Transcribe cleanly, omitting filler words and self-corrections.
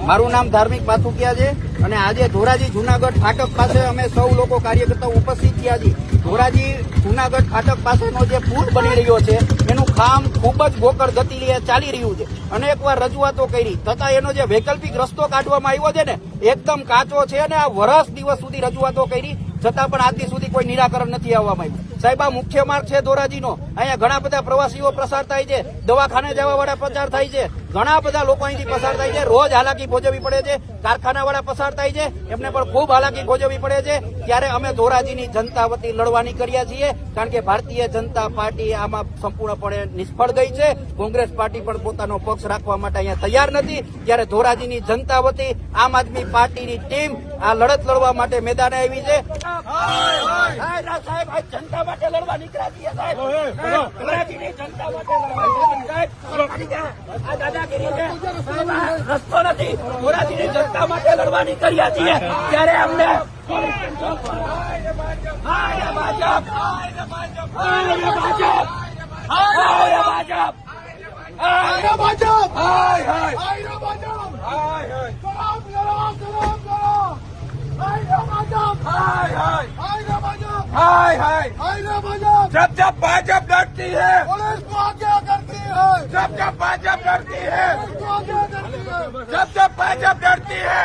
મારું નામ ધાર્મિક માથુકિયા છે અને આજે ધોરાજી જુનાગઢ ફાટક પાસે અમે સૌ લોકો કાર્યકર્તાઓ ઉપસ્થિત થયા છીએ. ધોરાજી જુનાગઢ ફાટક પાસેનો જે પુલ બની રહ્યો છે એનું કામ ખૂબ જ ગોકળ ગતિએ ચાલી રહ્યું છે. અનેકવાર રજૂઆતો કરી છતાં એનો જે વૈકલ્પિક રસ્તો કાઢવામાં આવ્યો છે ને એકદમ કાચો છે અને આ વર્ષ દિવસ સુધી રજૂઆતો કરી છતાં પણ આજ સુધી કોઈ નિરાકરણ નથી આવવામાં આવ્યું. સાહેબ, આ મુખ્ય માર્ગ છે ધોરાજીનો. અહીંયા ઘણા બધા પ્રવાસીઓ પસાર થાય છે, દવાખાને જવા વાળા પસાર થાય છે, ઘણા બધા લોકો અહીંથી પસાર થાય છે. રોજ હાલાકી ભોજવવી પડે છે. કારખાના વાળા પસાર થાય છે, એમને પણ ખૂબ હાલાકી ભોજવવી પડે છે. ત્યારે અમે ધોરાજીની જનતા વતી લડવાની કર્યા છીએ, કારણ કે ભારતીય જનતા પાર્ટી આમાં સંપૂર્ણપણે નિષ્ફળ ગઈ છે. કોંગ્રેસ પાર્ટી પણ પોતાનો પક્ષ રાખવા માટે અહીંયા તૈયાર નથી. ત્યારે ધોરાજીની જનતા વતી આમ આદમી પાર્ટીની ટીમ આ લડત લડવા માટે મેદાને આવી છે. સાહેબ, જનતા માટે લડવા નીકળ્યા છીએ સાહેબ. ધોરાજીની જનતા માટે આ દાદાગીરી છે, રસ્તો નથી. ધોરાજીની જનતા માટે લડવાની કર્યા છીએ ત્યારે અમને जब जब भाजपा डरती है पुलिस को आगे करती है, जब जब भाजपा डरती है पुलिस को आगे करती है। जब जब भाजपा डरती है